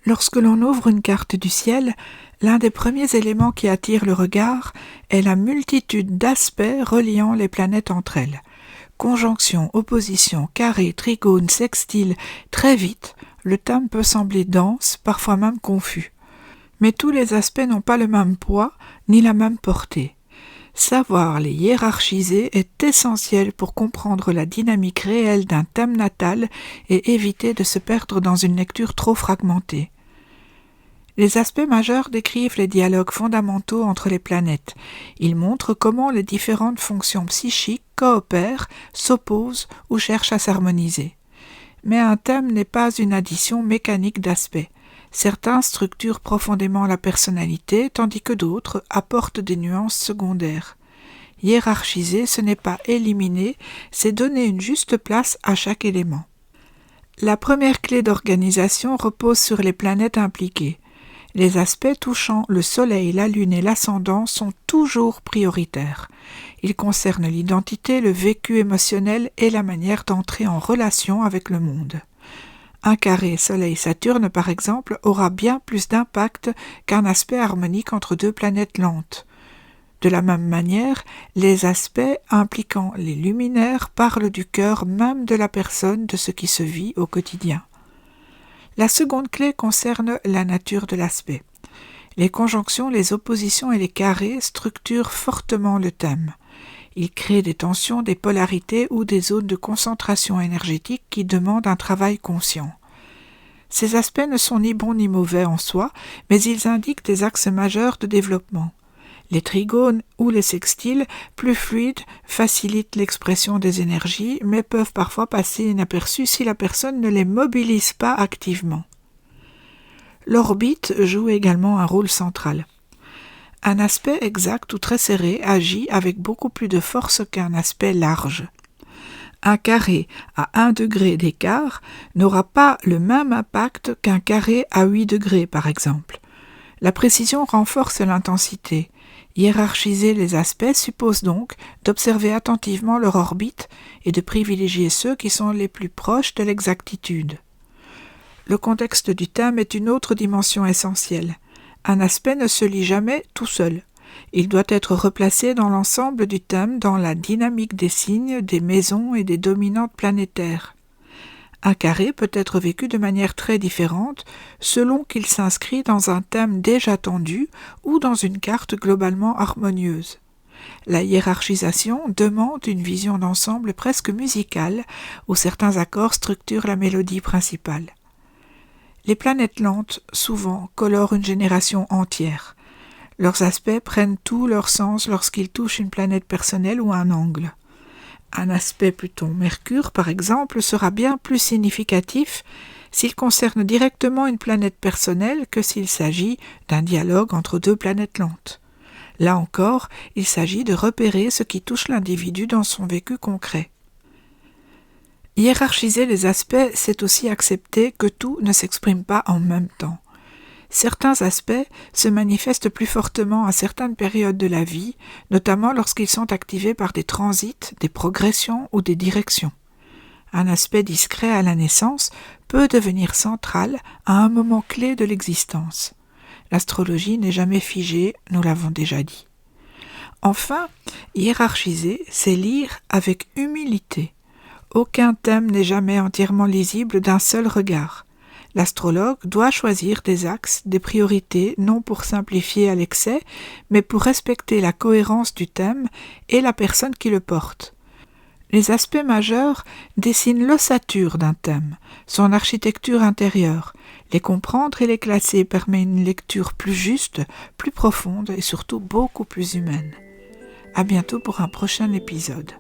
Lorsque l'on ouvre une carte du ciel, l'un des premiers éléments qui attire le regard est la multitude d'aspects reliant les planètes entre elles. Conjonction, opposition, carré, trigone, sextile, très vite, le thème peut sembler dense, parfois même confus. Mais tous les aspects n'ont pas le même poids, ni la même portée. Savoir les hiérarchiser est essentiel pour comprendre la dynamique réelle d'un thème natal et éviter de se perdre dans une lecture trop fragmentée. Les aspects majeurs décrivent les dialogues fondamentaux entre les planètes. Ils montrent comment les différentes fonctions psychiques coopèrent, s'opposent ou cherchent à s'harmoniser. Mais un thème n'est pas une addition mécanique d'aspects. Certains structurent profondément la personnalité, tandis que d'autres apportent des nuances secondaires. Hiérarchiser, ce n'est pas éliminer, c'est donner une juste place à chaque élément. La première clé d'organisation repose sur les planètes impliquées. Les aspects touchant le Soleil, la Lune et l'ascendant sont toujours prioritaires. Ils concernent l'identité, le vécu émotionnel et la manière d'entrer en relation avec le monde. Un carré Soleil-Saturne, par exemple, aura bien plus d'impact qu'un aspect harmonique entre deux planètes lentes. De la même manière, les aspects impliquant les luminaires parlent du cœur même de la personne, de ce qui se vit au quotidien. La seconde clé concerne la nature de l'aspect. Les conjonctions, les oppositions et les carrés structurent fortement le thème. Ils créent des tensions, des polarités ou des zones de concentration énergétique qui demandent un travail conscient. Ces aspects ne sont ni bons ni mauvais en soi, mais ils indiquent des axes majeurs de développement. Les trigones ou les sextiles, plus fluides, facilitent l'expression des énergies, mais peuvent parfois passer inaperçus si la personne ne les mobilise pas activement. L'orbite joue également un rôle central. Un aspect exact ou très serré agit avec beaucoup plus de force qu'un aspect large. Un carré à 1 degré d'écart n'aura pas le même impact qu'un carré à 8 degrés, par exemple. La précision renforce l'intensité. Hiérarchiser les aspects suppose donc d'observer attentivement leur orbite et de privilégier ceux qui sont les plus proches de l'exactitude. Le contexte du thème est une autre dimension essentielle. Un aspect ne se lit jamais tout seul. Il doit être replacé dans l'ensemble du thème, dans la dynamique des signes, des maisons et des dominantes planétaires. Un carré peut être vécu de manière très différente selon qu'il s'inscrit dans un thème déjà tendu ou dans une carte globalement harmonieuse. La hiérarchisation demande une vision d'ensemble presque musicale où certains accords structurent la mélodie principale. Les planètes lentes, souvent, colorent une génération entière. Leurs aspects prennent tout leur sens lorsqu'ils touchent une planète personnelle ou un angle. Un aspect Pluton-Mercure, par exemple, sera bien plus significatif s'il concerne directement une planète personnelle que s'il s'agit d'un dialogue entre deux planètes lentes. Là encore, il s'agit de repérer ce qui touche l'individu dans son vécu concret. Hiérarchiser les aspects, c'est aussi accepter que tout ne s'exprime pas en même temps. Certains aspects se manifestent plus fortement à certaines périodes de la vie, notamment lorsqu'ils sont activés par des transits, des progressions ou des directions. Un aspect discret à la naissance peut devenir central à un moment clé de l'existence. L'astrologie n'est jamais figée, nous l'avons déjà dit. Enfin, hiérarchiser, c'est lire avec humilité. Aucun thème n'est jamais entièrement lisible d'un seul regard. L'astrologue doit choisir des axes, des priorités, non pour simplifier à l'excès, mais pour respecter la cohérence du thème et la personne qui le porte. Les aspects majeurs dessinent l'ossature d'un thème, son architecture intérieure. Les comprendre et les classer permet une lecture plus juste, plus profonde et surtout beaucoup plus humaine. À bientôt pour un prochain épisode.